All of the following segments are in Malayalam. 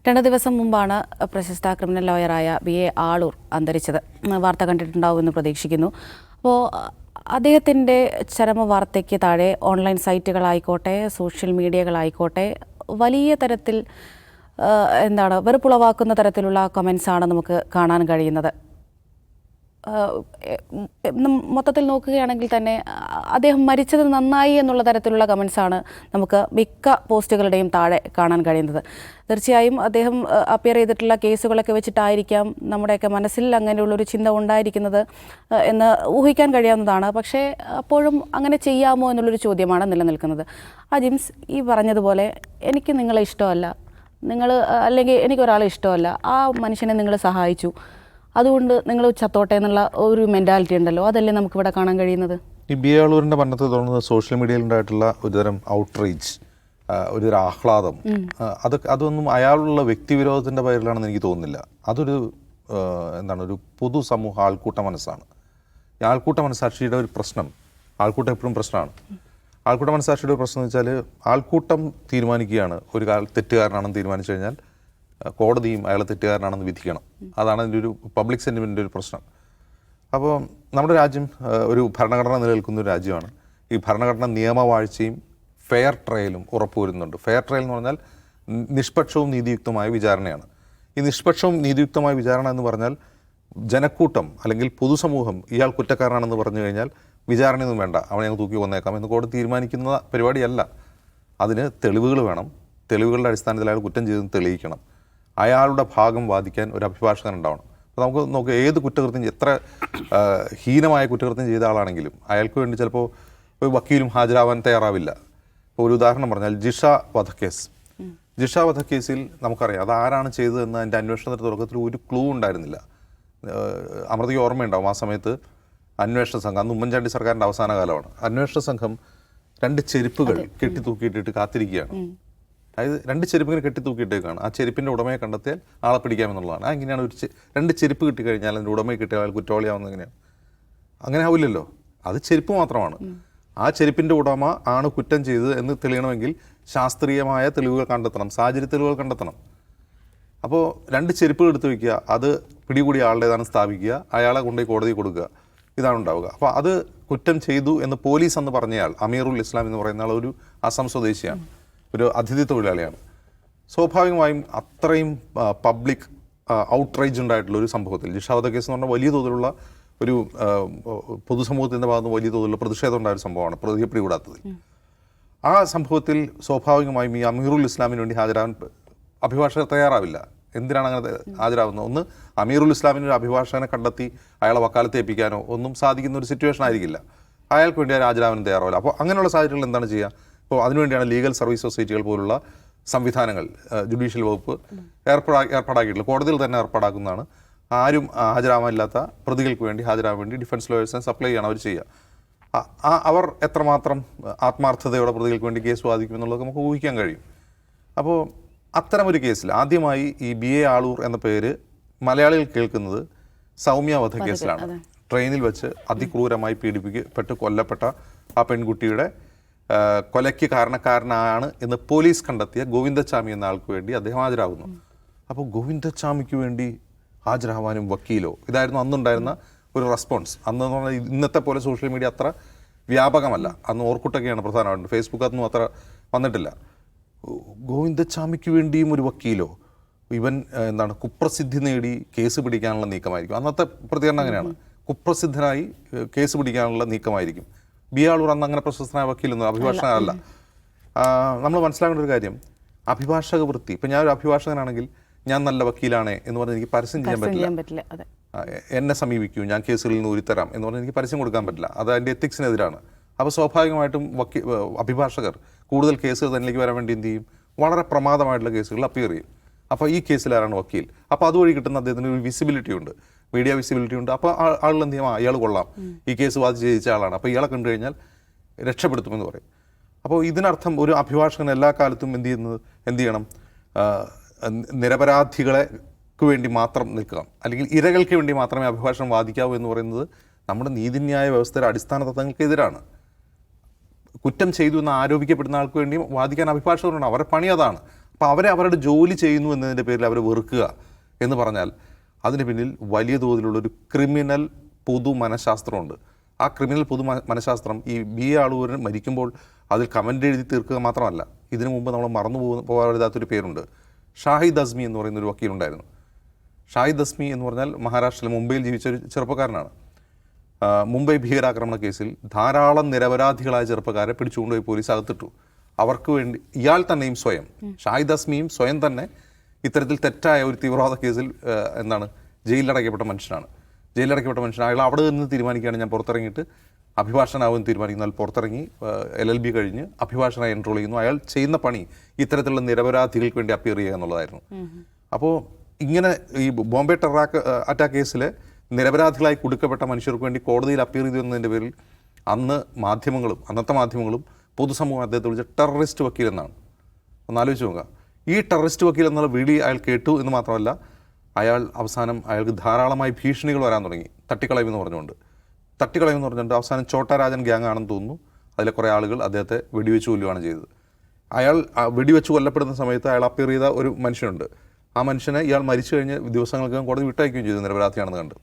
2 ദിവസം മുമ്പാണ് പ്രശസ്ത ക്രിമിനൽ ലോയറായ BA ആളൂർ അന്തരിച്ചത്. വാർത്ത കണ്ടിട്ടുണ്ടാവുമെന്ന് പ്രതീക്ഷിക്കുന്നു. അപ്പോൾ അദ്ദേഹത്തിൻ്റെ ചരമവാർത്തയ്ക്ക് താഴെ ഓൺലൈൻ സൈറ്റുകളായിക്കോട്ടെ, സോഷ്യൽ മീഡിയകളായിക്കോട്ടെ, വലിയ തരത്തിൽ വെറുപ്പുളവാക്കുന്ന തരത്തിലുള്ള കമൻസാണ് നമുക്ക് കാണാൻ കഴിയുന്നത്. മൊത്തത്തിൽ നോക്കുകയാണെങ്കിൽ തന്നെ അദ്ദേഹം മരിച്ചത് നന്നായി എന്നുള്ള തരത്തിലുള്ള കമൻസാണ് നമുക്ക് മിക്ക പോസ്റ്റുകളുടെയും താഴെ കാണാൻ കഴിയുന്നത്. തീർച്ചയായും അദ്ദേഹം അപ്പിയർ ചെയ്തിട്ടുള്ള കേസുകളൊക്കെ വെച്ചിട്ടായിരിക്കാം നമ്മുടെയൊക്കെ മനസ്സിൽ അങ്ങനെയുള്ളൊരു ചിന്ത ഉണ്ടായിരിക്കുന്നത് എന്ന് ഊഹിക്കാൻ കഴിയാവുന്നതാണ്. പക്ഷേ അപ്പോഴും അങ്ങനെ ചെയ്യാമോ എന്നുള്ളൊരു ചോദ്യമാണ് നിലനിൽക്കുന്നത്. ജിംസ് ഈ പറഞ്ഞതുപോലെ എനിക്ക് നിങ്ങളെ ഇഷ്ടമല്ല, അല്ലെങ്കിൽ എനിക്കൊരാളെ ഇഷ്ടമല്ല, ആ മനുഷ്യനെ നിങ്ങൾ സഹായിച്ചു, അതുകൊണ്ട് നിങ്ങൾ ചത്തോട്ടെ എന്നുള്ള ഒരു മെൻറ്റാലിറ്റി ഉണ്ടല്ലോ, അതല്ലേ നമുക്കിവിടെ കാണാൻ കഴിയുന്നത്. ഈ BA ആളൂരിൻ്റെ മരണത്തെ തുടർന്ന് സോഷ്യൽ മീഡിയയിലുണ്ടായിട്ടുള്ള ഒരുതരം ഔട്ട്റീച്ച്, ഒരു ആഹ്ലാദം, അതൊന്നും അയാളുള്ള വ്യക്തിവിരോധത്തിൻ്റെ പേരിലാണെന്ന് എനിക്ക് തോന്നുന്നില്ല. അതൊരു ഒരു പൊതുസമൂഹ ആൾക്കൂട്ട മനസ്സാണ്. ഈ ആൾക്കൂട്ട മനസ്സാക്ഷിയുടെ ഒരു പ്രശ്നം, ആൾക്കൂട്ടം എപ്പോഴും പ്രശ്നമാണ്. ആൾക്കൂട്ട മനസ്സാക്ഷിയുടെ ഒരു പ്രശ്നം എന്ന് വെച്ചാൽ ആൾക്കൂട്ടം തീരുമാനിക്കുകയാണ് ഒരു തെറ്റുകാരനാണെന്ന് തീരുമാനിച്ചു കഴിഞ്ഞാൽ കോടതിയും അയാളെ തെറ്റുകാരനാണെന്ന് വിധിക്കണം. അതാണ് അതിൻ്റെ ഒരു പബ്ലിക് സെൻറ്റിമെൻറ്റിൻ്റെ ഒരു പ്രശ്നം. അപ്പോൾ നമ്മുടെ രാജ്യം ഒരു ഭരണഘടന നിലനിൽക്കുന്ന ഒരു രാജ്യമാണ്. ഈ ഭരണഘടന നിയമവാഴ്ചയും ഫെയർ ട്രയലും ഉറപ്പുവരുന്നുണ്ട്. ഫെയർ ട്രയൽ എന്ന് പറഞ്ഞാൽ നിഷ്പക്ഷവും നീതിയുക്തമായ വിചാരണയാണ്. ഈ നിഷ്പക്ഷവും നീതിയുക്തമായ വിചാരണ എന്ന് പറഞ്ഞാൽ ജനക്കൂട്ടം അല്ലെങ്കിൽ പൊതുസമൂഹം ഇയാൾ കുറ്റക്കാരനാണെന്ന് പറഞ്ഞു കഴിഞ്ഞാൽ വിചാരണയൊന്നും വേണ്ട, അവനെ ഞങ്ങൾ തൂക്കി കൊന്നേക്കാം എന്ന് കോടതി തീരുമാനിക്കുന്ന പരിപാടിയല്ല. അതിന് തെളിവുകൾ വേണം. തെളിവുകളുടെ അടിസ്ഥാനത്തിൽ അയാൾ കുറ്റം ചെയ്തെന്ന് തെളിയിക്കണം. അയാളുടെ ഭാഗം വാദിക്കാൻ ഒരു അഭിഭാഷകൻ ഉണ്ടാവണം. അപ്പോൾ നമുക്ക് നോക്കുക, ഏത് കുറ്റകൃത്യം, എത്ര ഹീനമായ കുറ്റകൃത്യം ചെയ്ത ആളാണെങ്കിലും അയാൾക്ക് വേണ്ടി ചിലപ്പോൾ ഒരു വക്കീലും ഹാജരാവാൻ തയ്യാറാവില്ല. ഇപ്പോൾ ഒരു ഉദാഹരണം പറഞ്ഞാൽ ജിഷ വധക്കേസിൽ നമുക്കറിയാം അത് ആരാണ് ചെയ്തതെന്ന് അതിൻ്റെ അന്വേഷണത്തിൻ്റെ തുടക്കത്തിൽ ഒരു ക്ലൂ ഉണ്ടായിരുന്നില്ല. അമൃതയ്ക്ക് ഓർമ്മയുണ്ടാവും, ആ സമയത്ത് അന്വേഷണ സംഘം, അന്ന് ഉമ്മൻചാണ്ടി സർക്കാരിൻ്റെ അവസാന കാലമാണ്, അന്വേഷണ സംഘം 2 ചെരുപ്പുകൾ കെട്ടിത്തൂക്കിയിട്ടിട്ട് കാത്തിരിക്കുകയാണ്. അതായത് 2 ചെരുപ്പിങ്ങനെ കെട്ടിത്തൂക്കിയിട്ടേക്കാണ്. ആ ചെരുപ്പിൻ്റെ ഉടമയെ കണ്ടെത്തിയാൽ ആളെ പിടിക്കാമെന്നുള്ളതാണ്. എങ്ങനെയാണ് 2 ചെരുപ്പ് കിട്ടിക്കഴിഞ്ഞാൽ അതിൻ്റെ ഉടമയെ കിട്ടിയാൽ അയാൾ കുറ്റവാളിയാവുന്നത് എങ്ങനെയാണ്? അങ്ങനെ ആവില്ലല്ലോ. അത് ചെരുപ്പ് മാത്രമാണ്. ആ ചെരുപ്പിൻ്റെ ഉടമ ആണ് കുറ്റം ചെയ്തത് എന്ന് തെളിയണമെങ്കിൽ ശാസ്ത്രീയമായ തെളിവുകൾ കണ്ടെത്തണം, സാഹചര്യ തെളിവുകൾ കണ്ടെത്തണം. അപ്പോൾ 2 ചെരുപ്പുകൾ എടുത്ത് വയ്ക്കുക, അത് പിടികൂടി ആളുടേതാണ് സ്ഥാപിക്കുക, അയാളെ കൊണ്ടുപോയി കോടതി കൊടുക്കുക, ഇതാണ് ഉണ്ടാവുക. അപ്പോൾ അത് കുറ്റം ചെയ്തു എന്ന് പോലീസ് എന്ന് പറഞ്ഞയാൾ അമീറുൽ ഇസ്ലാം എന്ന് പറയുന്ന ആൾ ഒരു അസം സ്വദേശിയാണ്, ഒരു അതിഥി തൊഴിലാളിയാണ്. സ്വാഭാവികമായും അത്രയും പബ്ലിക് ഔട്ട്റേജ് ഉണ്ടായിട്ടുള്ള ഒരു സംഭവത്തിൽ, ജിഷ വധക്കേസ് എന്ന് പറഞ്ഞാൽ വലിയ തോതിലുള്ള ഒരു പൊതുസമൂഹത്തിൻ്റെ ഭാഗത്ത് വലിയ തോതിലുള്ള പ്രതിഷേധം ഉണ്ടായ ഒരു സംഭവമാണ്, പ്രതിയെ പിടികൂടാത്തതിൽ. ആ സംഭവത്തിൽ സ്വാഭാവികമായും ഈ അമീറുൽ ഇസ്ലാമിന് വേണ്ടി ഹാജരാകാൻ അഭിഭാഷകർ തയ്യാറാവില്ല. എന്തിനാണ് അങ്ങനെ ഹാജരാകുന്നത്? ഒന്ന്, അമീറുൽ ഇസ്ലാമിന് ഒരു അഭിഭാഷകനെ കണ്ടെത്തി അയാളെ വക്കാലത്ത് ഏൽപ്പിക്കാനോ ഒന്നും സാധിക്കുന്ന ഒരു സിറ്റുവേഷൻ ആയിരിക്കില്ല. അയാൾക്ക് വേണ്ടി ഹാജരാകാനും തയ്യാറാവില്ല. അപ്പോൾ അങ്ങനെയുള്ള സാഹചര്യങ്ങളിൽ എന്താണ് ചെയ്യുക? അപ്പോൾ അതിനുവേണ്ടിയാണ് ലീഗൽ സർവീസ് സൊസൈറ്റികൾ പോലുള്ള സംവിധാനങ്ങൾ ജുഡീഷ്യൽ വകുപ്പ് ഏർപ്പാടാക്കിയിട്ടുള്ളത്. കോടതിയിൽ തന്നെ ഏർപ്പാടാക്കുന്നതാണ്. ആരും ഹാജരാവാനില്ലാത്ത പ്രതികൾക്ക് വേണ്ടി ഹാജരാകാൻ വേണ്ടി ഡിഫൻസ് ലോയേഴ്സിനെ സപ്ലൈ ചെയ്യണം അവർ ചെയ്യുക. അവർ എത്രമാത്രം ആത്മാർത്ഥതയോടെ പ്രതികൾക്ക് വേണ്ടി കേസ് വാദിക്കുമെന്നുള്ളത് നമുക്ക് ഊഹിക്കാൻ കഴിയും. അപ്പോൾ അത്തരമൊരു കേസിൽ ആദ്യമായി ഈ BA ആളൂർ എന്ന പേര് മലയാളികൾ കേൾക്കുന്നത് സൗമ്യ വധക്കേസിലാണ്. ട്രെയിനിൽ വെച്ച് അതിക്രൂരമായി പീഡിപ്പിക്കപ്പെട്ട് കൊല്ലപ്പെട്ട ആ പെൺകുട്ടിയുടെ കൊലയ്ക്ക് കാരണക്കാരനാണ് എന്ന് പോലീസ് കണ്ടെത്തിയ ഗോവിന്ദച്ചാമി എന്ന ആൾക്ക് വേണ്ടി അദ്ദേഹം ഹാജരാകുന്നു. അപ്പോൾ ഗോവിന്ദച്ചാമിക്ക് വേണ്ടി ഹാജരാവാനും വക്കീലോ, ഇതായിരുന്നു അന്നുണ്ടായിരുന്ന ഒരു റെസ്പോൺസ്. അന്ന് പറഞ്ഞാൽ ഇന്നത്തെ പോലെ സോഷ്യൽ മീഡിയ അത്ര വ്യാപകമല്ല. അന്ന് ഓർക്കുട്ടൊക്കെയാണ് പ്രധാനമായിട്ടും, ഫേസ്ബുക്ക് അതൊന്നും അത്ര വന്നിട്ടില്ല. ഗോവിന്ദച്ചാമിക്ക് വേണ്ടിയും ഒരു വക്കീലോ, ഇവൻ കുപ്രസിദ്ധി നേടി കേസ് പിടിക്കാനുള്ള നീക്കമായിരിക്കും. അന്നത്തെ പ്രതികരണം അങ്ങനെയാണ്, കുപ്രസിദ്ധനായി കേസ് പിടിക്കാനുള്ള നീക്കമായിരിക്കും. BA ആളൂർ അന്ന് അങ്ങനെ പ്രശസ്തനായ വക്കീലൊന്നും അഭിഭാഷകനല്ല. നമ്മൾ മനസ്സിലാക്കേണ്ട ഒരു കാര്യം, അഭിഭാഷക വൃത്തി, ഇപ്പം ഞാനൊരു അഭിഭാഷകനാണെങ്കിൽ ഞാൻ നല്ല വക്കീലാണ് എന്ന് പറഞ്ഞാൽ എനിക്ക് പരസ്യം ചെയ്യാൻ പറ്റില്ല. എന്നെ സമീപിക്കൂ, ഞാൻ കേസുകളിൽ നിന്ന് ഉരുത്തരാം എന്ന് പറഞ്ഞാൽ എനിക്ക് പരസ്യം കൊടുക്കാൻ പറ്റില്ല. അത് അതിൻ്റെ എത്തിക്സിനെതിരാണ്. അപ്പോൾ സ്വാഭാവികമായിട്ടും അഭിഭാഷകർ കൂടുതൽ കേസുകൾ തന്നിലേക്ക് വരാൻ വേണ്ടി എന്ത് ചെയ്യും? വളരെ പ്രമാദമായിട്ടുള്ള കേസുകളിൽ അപ്പിയർ ചെയ്യും. അപ്പോൾ ഈ കേസിലാരാണ് വക്കീൽ, അപ്പോൾ അതുവഴി കിട്ടുന്ന അദ്ദേഹത്തിന് ഒരു വിസിബിലിറ്റി ഉണ്ട്, മീഡിയ വിസിബിലിറ്റി ഉണ്ട്. അപ്പോൾ ആളുകൾ എന്ത് ചെയ്യും? അയാൾ കൊള്ളാം, ഈ കേസ് വാദിച്ച് ജയിച്ച ആളാണ്, അപ്പോൾ ഇയാളെ കണ്ടു കഴിഞ്ഞാൽ രക്ഷപ്പെടുത്തുമെന്ന് പറയും. അപ്പോൾ ഇതിനർത്ഥം ഒരു അഭിഭാഷകൻ എല്ലാ കാലത്തും എന്ത് ചെയ്യണം? നിരപരാധികൾക്ക് വേണ്ടി മാത്രം നിൽക്കുക, അല്ലെങ്കിൽ ഇരകൾക്ക് വേണ്ടി മാത്രമേ അഭിഭാഷകൻ വാദിക്കാവൂ എന്ന് പറയുന്നത് നമ്മുടെ നീതിന്യായ വ്യവസ്ഥയുടെ അടിസ്ഥാന തത്വങ്ങൾക്കെതിരാണ്. കുറ്റം ചെയ്തു എന്ന് ആരോപിക്കപ്പെടുന്ന ആൾക്ക് വേണ്ടി വാദിക്കാൻ അഭിഭാഷകരുണ്ട്. അവരുടെ പണി അതാണ്. അപ്പോൾ അവരെ അവരുടെ ജോലി ചെയ്യുന്നു എന്നതിൻ്റെ പേരിൽ അവരെ വെറുക്കുക എന്ന് പറഞ്ഞാൽ അതിന് പിന്നിൽ വലിയ തോതിലുള്ളൊരു ക്രിമിനൽ പൊതു മനഃശാസ്ത്രമുണ്ട്. ആ ക്രിമിനൽ പൊതു മനഃശാസ്ത്രം ഈ ബി എ ആളൂരിന് മരിക്കുമ്പോൾ അതിൽ കമൻ്റ് എഴുതി തീർക്കുക മാത്രമല്ല, ഇതിനു മുമ്പ് നമ്മൾ മറന്നു പോകാറില്ലാത്തൊരു പേരുണ്ട്. ഷാഹിദ് അസ്മി എന്ന് പറയുന്നൊരു വക്കീലുണ്ടായിരുന്നു. ഷാഹിദ് അസ്മി എന്ന് പറഞ്ഞാൽ മഹാരാഷ്ട്രയിലെ മുംബൈയിൽ ജീവിച്ച ഒരു ചെറുപ്പക്കാരനാണ്. മുംബൈ ഭീകരാക്രമണ കേസിൽ ധാരാളം നിരപരാധികളായ ചെറുപ്പക്കാരെ പിടിച്ചുകൊണ്ടുപോയി പോലീസ് അകത്തിട്ടു. അവർക്ക് വേണ്ടി ഇയാൾ തന്നെയും സ്വയം, ഷാഹിദ് അസ്മിയും സ്വയം തന്നെ ഇത്തരത്തിൽ തെറ്റായ ഒരു തീവ്രവാദ കേസിൽ ജയിലിലടയ്ക്കപ്പെട്ട മനുഷ്യനാണ്. അയാൾ അവിടെ നിന്ന് തീരുമാനിക്കുകയാണ് ഞാൻ പുറത്തിറങ്ങിയിട്ട് അഭിഭാഷകനാവുമെന്ന് തീരുമാനിക്കുന്ന ആൾ പുറത്തിറങ്ങി LLB കഴിഞ്ഞ് അഭിഭാഷകനായി എൻറോൾ ചെയ്യുന്നു. അയാൾ ചെയ്യുന്ന പണി ഇത്തരത്തിലുള്ള നിരപരാധികൾക്ക് വേണ്ടി അപ്പിയർ ചെയ്യുക എന്നുള്ളതായിരുന്നു. അപ്പോൾ ഇങ്ങനെ ഈ ബോംബെ ടെറർ അറ്റാക്ക് കേസിലെ നിരപരാധികളായി കുടുക്കപ്പെട്ട മനുഷ്യർക്ക് വേണ്ടി കോടതിയിൽ അപ്പിയർ ചെയ്തു എന്നതിൻ്റെ പേരിൽ അന്നത്തെ മാധ്യമങ്ങളും പൊതുസമൂഹം അദ്ദേഹത്തെ വിളിച്ച ടെററിസ്റ്റ് വക്കീൽ എന്നാണ്. ഒന്നാലോചിച്ച് നോക്കുക. ഈ ടെററിസ്റ്റ് വക്കീൽ എന്നുള്ള വിളി അയാൾ കേട്ടു എന്ന് മാത്രമല്ല, അവസാനം അയാൾക്ക് ധാരാളമായി ഭീഷണികൾ വരാൻ തുടങ്ങി. തട്ടിക്കളയുമെന്ന് പറഞ്ഞുകൊണ്ട് അവസാനം ചോട്ടാ രാജൻ ഗ്യാങ് ആണെന്ന് തോന്നുന്നു. അതിലെ കുറേ ആളുകൾ അദ്ദേഹത്തെ വെടിവെച്ച് കൊല്ലുകയാണ് ചെയ്തത്. അയാൾ വെടിവെച്ച് കൊല്ലപ്പെടുന്ന സമയത്ത് അയാൾ അപ്പിയർ ചെയ്ത ഒരു മനുഷ്യനുണ്ട്. ആ മനുഷ്യനെ ഇയാൾ മരിച്ചു കഴിഞ്ഞ് ദിവസങ്ങൾക്കകം കോടതി വിട്ടയക്കുകയും ചെയ്തു, നിരപരാധിയാണെന്ന് കണ്ട്.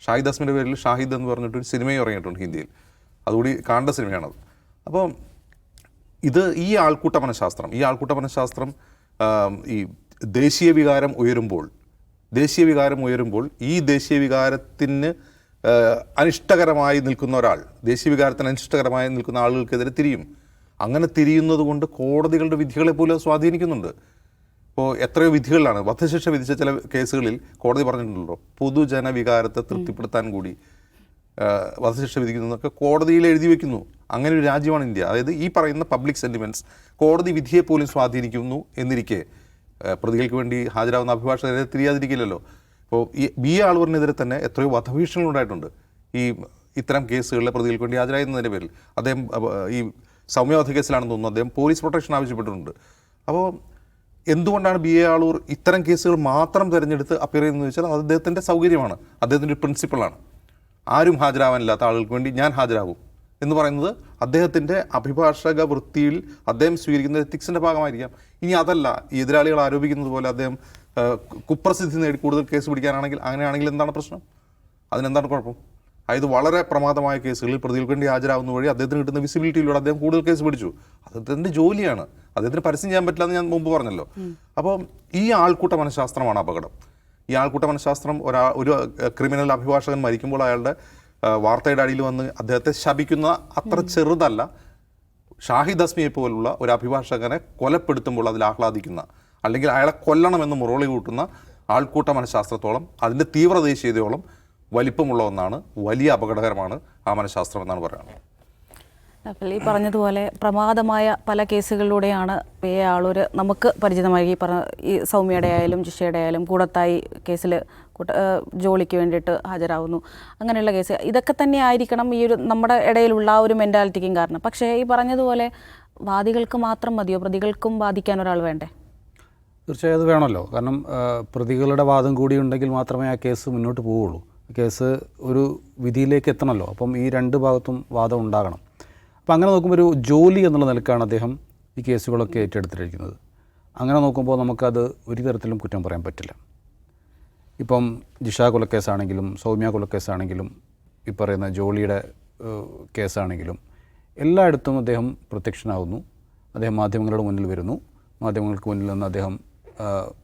ഷാഹിദ് അസ്മിൻ്റെ പേരിൽ ഷാഹിദ് എന്ന് പറഞ്ഞിട്ടൊരു സിനിമയും ഇറങ്ങിയിട്ടുണ്ട് ഹിന്ദിയിൽ. അതുകൂടി കാണേണ്ട സിനിമയാണത്. അപ്പോൾ ഈ ആൾക്കൂട്ട മനഃശാസ്ത്രം ഈ ദേശീയ വികാരം ഉയരുമ്പോൾ ഈ ദേശീയ വികാരത്തിന് അനിഷ്ടകരമായി നിൽക്കുന്ന ഒരാൾ, ദേശീയ വികാരത്തിന് അനിഷ്ടകരമായി നിൽക്കുന്ന ആളുകൾക്കെതിരെ തിരിയും. അങ്ങനെ തിരിയുന്നത് കൊണ്ട് കോടതികളുടെ വിധികളെ പോലും സ്വാധീനിക്കുന്നുണ്ട്. ഇപ്പോൾ എത്രയോ വിധികളിലാണ് വധശിക്ഷ വിധിച്ച ചില കേസുകളിൽ കോടതി പറഞ്ഞിട്ടുണ്ടല്ലോ, പൊതുജനവികാരത്തെ തൃപ്തിപ്പെടുത്താൻ കൂടി വധശിക്ഷ വിധിക്കുന്നതൊക്കെ കോടതിയിൽ എഴുതി വയ്ക്കുന്നു. അങ്ങനെ ഒരു രാജ്യമാണ് ഇന്ത്യ. അതായത് ഈ പറയുന്ന പബ്ലിക് സെൻറ്റിമെൻറ്റ്സ് കോടതി വിധിയെ പോലും സ്വാധീനിക്കുന്നു എന്നിരിക്കെ പ്രതികൾക്ക് വേണ്ടി ഹാജരാകുന്ന അഭിഭാഷകരെ തിരിയാതിരിക്കില്ലല്ലോ. ഇപ്പോൾ ഈ ബി എ ആളൂരിനെതിരെ തന്നെ എത്രയോ വധഭീഷണികൾ ഉണ്ടായിട്ടുണ്ട് ഇത്തരം കേസുകളിലെ പ്രതികൾക്ക് വേണ്ടി ഹാജരാകുന്നതിൻ്റെ പേരിൽ. അദ്ദേഹം ഈ സൗമ്യ വധക്കേസിലാണെന്ന് തോന്നുന്നു, അദ്ദേഹം പോലീസ് പ്രൊട്ടക്ഷൻ ആവശ്യപ്പെട്ടിട്ടുണ്ട്. അപ്പോൾ എന്തുകൊണ്ടാണ് ബി എ ആളൂർ ഇത്തരം കേസുകൾ മാത്രം തിരഞ്ഞെടുത്ത് അപ്പിയർ ചെയ്യുന്നതെന്ന് വെച്ചാൽ അത് അദ്ദേഹത്തിൻ്റെ സൗകര്യമാണ്, അദ്ദേഹത്തിൻ്റെ ഒരു പ്രിൻസിപ്പിളാണ്. ആരും ഹാജരാവാനില്ലാത്ത ആളുകൾക്ക് വേണ്ടി ഞാൻ ഹാജരാകും എന്ന് പറയുന്നത് അദ്ദേഹത്തിൻ്റെ അഭിഭാഷക വൃത്തിയിൽ അദ്ദേഹം സ്വീകരിക്കുന്ന എത്തിക്സിൻ്റെ ഭാഗമായിരിക്കാം. ഇനി അതല്ല, എതിരാളികൾ ആരോപിക്കുന്നത് പോലെ അദ്ദേഹം കുപ്രസിദ്ധി നേടി കൂടുതൽ കേസ് പിടിക്കാനാണെങ്കിൽ, അങ്ങനെയാണെങ്കിൽ എന്താണ് പ്രശ്നം? അതിനെന്താണ് കുഴപ്പം? അതായത് വളരെ പ്രമാദമായ കേസുകളിൽ പ്രതികൾക്ക് വേണ്ടി ഹാജരാകുന്ന വഴി അദ്ദേഹത്തിന് കിട്ടുന്ന വിസിബിലിറ്റിയിലൂടെ അദ്ദേഹം കൂടുതൽ കേസ് പിടിച്ചു. അദ്ദേഹത്തിൻ്റെ ജോലിയാണ്, അദ്ദേഹത്തിന് പരസ്യം ചെയ്യാൻ പറ്റില്ല എന്ന് ഞാൻ മുമ്പ് പറഞ്ഞല്ലോ. അപ്പോൾ ഈ ആൾക്കൂട്ട മനഃശാസ്ത്രമാണ് അപകടം. ഈ ആൾക്കൂട്ട മനഃശാസ്ത്രം ഒരു ക്രിമിനൽ അഭിഭാഷകൻ മരിക്കുമ്പോൾ അയാളുടെ വാർത്തയുടെ അടിയിൽ വന്ന് അദ്ദേഹത്തെ ശപിക്കുന്ന അത്ര ചെറുതല്ല ഷാഹിദ് അസ്മിയെ പോലുള്ള ഒരു അഭിഭാഷകനെ കൊലപ്പെടുത്തുമ്പോൾ അതിൽ ആഹ്ലാദിക്കുന്ന, അല്ലെങ്കിൽ അയാളെ കൊല്ലണമെന്ന് മുറവിളി കൂട്ടുന്ന ആൾക്കൂട്ട മനഃശാസ്ത്രത്തോളം, അതിൻ്റെ തീവ്രദേശീയതയോളം വലിപ്പമുള്ള ഒന്നാണ്. വലിയ അപകടകരമാണ് ആ മനഃശാസ്ത്രം എന്നാണ് പറയുന്നത്. അപ്പോൾ ഈ പറഞ്ഞതുപോലെ പ്രമാദമായ പല കേസുകളിലൂടെയാണ് പി എ ആളൂർ നമുക്ക് പരിചിതമായി. ഈ സൗമ്യയുടെ ആയാലും ജിഷയുടെ ആയാലും കൂടത്തായി കേസിൽ ജോലിക്ക് വേണ്ടിയിട്ട് ഹാജരാകുന്നു, അങ്ങനെയുള്ള കേസ്. ഇതൊക്കെ തന്നെ ആയിരിക്കണം ഈ ഒരു നമ്മുടെ ഇടയിലുള്ള ആ ഒരു മെൻറ്റാലിറ്റിക്കും കാരണം. പക്ഷേ ഈ പറഞ്ഞതുപോലെ വാദികൾക്ക് മാത്രം മതിയോ? പ്രതികൾക്കും വാദിക്കാൻ ഒരാൾ വേണ്ടേ? തീർച്ചയായും അത് വേണമല്ലോ. കാരണം പ്രതികളുടെ വാദം കൂടി ഉണ്ടെങ്കിൽ മാത്രമേ ആ കേസ് മുന്നോട്ട് പോവുകയുള്ളൂ. കേസ് ഒരു വിധിയിലേക്ക് എത്തണമല്ലോ. അപ്പം ഈ രണ്ട് ഭാഗത്തും വാദം ഉണ്ടാകണം. അപ്പോൾ അങ്ങനെ നോക്കുമ്പോൾ ഒരു ജോലി എന്നുള്ള നിലക്കാണ് അദ്ദേഹം ഈ കേസുകളൊക്കെ ഏറ്റെടുത്തിരിക്കുന്നത്. അങ്ങനെ നോക്കുമ്പോൾ നമുക്കത് ഒരു തരത്തിലും കുറ്റം പറയാൻ പറ്റില്ല. ഇപ്പം ജിഷ കൊലക്കേസാണെങ്കിലും സൗമ്യ കൊലക്കേസാണെങ്കിലും ഈ പറയുന്ന ജോളിയുടെ കേസാണെങ്കിലും എല്ലായിടത്തും അദ്ദേഹം പ്രത്യക്ഷനാകുന്നു. അദ്ദേഹം മാധ്യമങ്ങളുടെ മുന്നിൽ വരുന്നു, മാധ്യമങ്ങൾക്ക് മുന്നിൽ നിന്ന് അദ്ദേഹം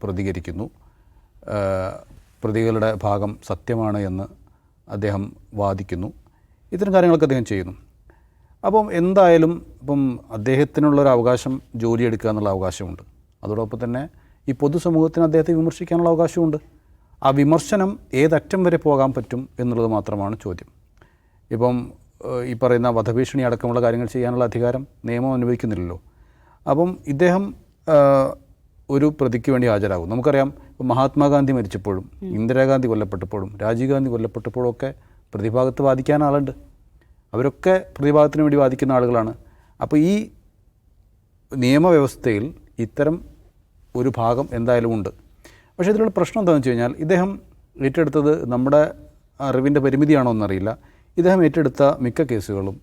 പ്രതികരിക്കുന്നു. പ്രതികളുടെ ഭാഗം സത്യമാണ് എന്ന് അദ്ദേഹം വാദിക്കുന്നു. ഇത്തരം കാര്യങ്ങളൊക്കെ അദ്ദേഹം ചെയ്യുന്നു. അപ്പം എന്തായാലും ഇപ്പം അദ്ദേഹത്തിനുള്ളൊരു അവകാശം ജോലിയെടുക്കുക എന്നുള്ള അവകാശമുണ്ട്. അതോടൊപ്പം തന്നെ ഈ പൊതുസമൂഹത്തിന് അദ്ദേഹത്തെ വിമർശിക്കാനുള്ള അവകാശമുണ്ട്. ആ വിമർശനം ഏതറ്റം വരെ പോകാൻ പറ്റും എന്നുള്ളത് മാത്രമാണ് ചോദ്യം. ഇപ്പം ഈ പറയുന്ന വധഭീഷണി അടക്കമുള്ള കാര്യങ്ങൾ ചെയ്യാനുള്ള അധികാരം നിയമം അനുവദിക്കുന്നില്ലല്ലോ. അപ്പം ഇദ്ദേഹം ഒരു പ്രതിക്ക് വേണ്ടി ഹാജരാകും. നമുക്കറിയാം, മഹാത്മാഗാന്ധി മരിച്ചപ്പോഴും ഇന്ദിരാഗാന്ധി കൊല്ലപ്പെട്ടപ്പോഴും രാജീവ് ഗാന്ധി കൊല്ലപ്പെട്ടപ്പോഴും ഒക്കെ പ്രതിഭാഗത്ത് വാദിക്കാൻ ആളുണ്ട്. അവരൊക്കെ പ്രതിഭാഗത്തിന് വേണ്ടി വാദിക്കുന്ന ആളുകളാണ്. അപ്പോൾ ഈ നിയമവ്യവസ്ഥയിൽ ഇത്തരം ഒരു ഭാഗം എന്തായാലും ഉണ്ട്. പക്ഷേ ഇതിലുള്ള പ്രശ്നം എന്താണെന്ന് വെച്ച് കഴിഞ്ഞാൽ, ഇദ്ദേഹം ഏറ്റെടുത്തത് നമ്മുടെ അറിവിൻ്റെ പരിമിതിയാണോ എന്നറിയില്ല, ഇദ്ദേഹം ഏറ്റെടുത്ത മിക്ക കേസുകളും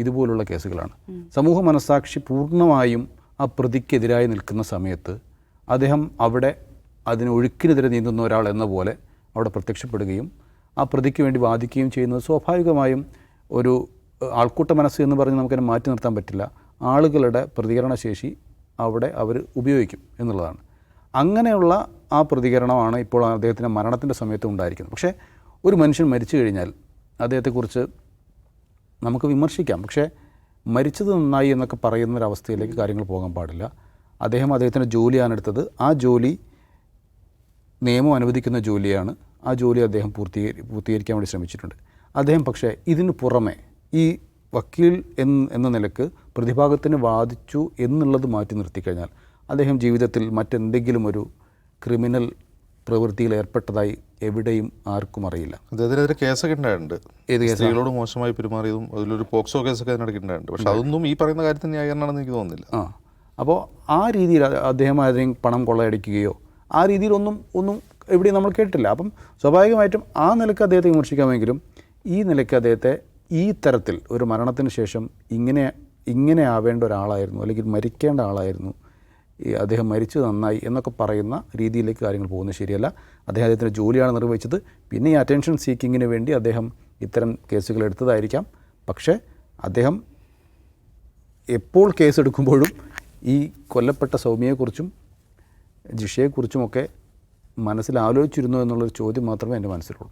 ഇതുപോലുള്ള കേസുകളാണ്. സമൂഹ മനസ്സാക്ഷി പൂർണ്ണമായും ആ പ്രതിക്കെതിരായി നിൽക്കുന്ന സമയത്ത് അദ്ദേഹം അവിടെ അതിനൊഴുക്കിനെതിരെ നീന്തുന്ന ഒരാൾ എന്ന പോലെ അവിടെ പ്രത്യക്ഷപ്പെടുകയും ആ പ്രതിക്ക് വേണ്ടി വാദിക്കുകയും ചെയ്യുന്നത് സ്വാഭാവികമായും ഒരു ആൾക്കൂട്ട മനസ്സ് എന്ന് പറഞ്ഞ് നമുക്കതിനെ മാറ്റി നിർത്താൻ പറ്റില്ല. ആളുകളുടെ പ്രതികരണശേഷി അവിടെ അവർ ഉപയോഗിക്കും എന്നുള്ളതാണ്. അങ്ങനെയുള്ള ആ പ്രതികരണമാണ് ഇപ്പോൾ അദ്ദേഹത്തിൻ്റെ മരണത്തിൻ്റെ സമയത്ത് ഉണ്ടായിരിക്കുന്നത്. പക്ഷേ ഒരു മനുഷ്യൻ മരിച്ചു കഴിഞ്ഞാൽ അദ്ദേഹത്തെക്കുറിച്ച് നമുക്ക് വിമർശിക്കാം, പക്ഷേ മരിച്ചത് നന്നായി എന്നൊക്കെ പറയുന്നൊരവസ്ഥയിലേക്ക് കാര്യങ്ങൾ പോകാൻ പാടില്ല. അദ്ദേഹത്തിൻ്റെ ജോലിയാണ് എടുത്തത്. ആ ജോലി നിയമം അനുവദിക്കുന്ന ജോലിയാണ്. ആ ജോലി അദ്ദേഹം പൂർത്തീകരിക്കാൻ വേണ്ടി ശ്രമിച്ചിട്ടുണ്ട്. അദ്ദേഹം പക്ഷേ ഇതിന് പുറമെ ഈ വക്കീൽ എന്ന നിലക്ക് പ്രതിഭാഗത്തിന് വാദിച്ചു എന്നുള്ളത് മാറ്റി നിർത്തിക്കഴിഞ്ഞാൽ അദ്ദേഹം ജീവിതത്തിൽ മറ്റെന്തെങ്കിലും ഒരു ക്രിമിനൽ പ്രവൃത്തിയിൽ ഏർപ്പെട്ടതായി എവിടെയും ആർക്കും അറിയില്ല. അദ്ദേഹത്തിനെതിരെ കേസൊക്കെ ഉണ്ടായിട്ടുണ്ട്. ഏത് കേസ്? സ്ത്രീകളോട് മോശമായി പെരുമാറിയതും അതിലൊരു പോക്സോ കേസൊക്കെ അതിനിടയ്ക്ക് ഉണ്ടായിട്ടുണ്ട്. പക്ഷെ അതൊന്നും ഈ പറയുന്ന കാര്യത്തിന് ന്യായീകരണമാണെന്ന് എനിക്ക് തോന്നുന്നില്ല. അപ്പോൾ ആ രീതിയിൽ അദ്ദേഹം ആരെയും പണം കൊള്ളയടിക്കുകയോ ആ രീതിയിലൊന്നും എവിടെയും നമ്മൾ കേട്ടില്ല. അപ്പം സ്വാഭാവികമായിട്ടും ആ നിലയ്ക്ക് അദ്ദേഹത്തെ വിമർശിക്കാമെങ്കിലും ഈ നിലയ്ക്ക് അദ്ദേഹത്തെ ഈ തരത്തിൽ ഒരു മരണത്തിന് ശേഷം ഇങ്ങനെ ആവേണ്ട ഒരാളായിരുന്നു, അല്ലെങ്കിൽ മരിക്കേണ്ട ആളായിരുന്നു, അദ്ദേഹം മരിച്ചു നന്നായി എന്നൊക്കെ പറയുന്ന രീതിയിലേക്ക് കാര്യങ്ങൾ പോകുന്നത് ശരിയല്ല. അദ്ദേഹത്തിൻ്റെ ജോലിയാണ് നിർവഹിച്ചത്. പിന്നെ ഈ അറ്റൻഷൻ സീക്കിങ്ങിന് വേണ്ടി അദ്ദേഹം ഇത്തരം കേസുകൾ എടുത്തതായിരിക്കാം. പക്ഷേ അദ്ദേഹം എപ്പോൾ കേസെടുക്കുമ്പോഴും ഈ കൊല്ലപ്പെട്ട സൗമ്യയെക്കുറിച്ചും ജിഷയെക്കുറിച്ചുമൊക്കെ മനസ്സിൽ ആലോചിച്ചിരുന്നു എന്നുള്ളൊരു ചോദ്യം മാത്രമേ എൻ്റെ മനസ്സിലുള്ളൂ.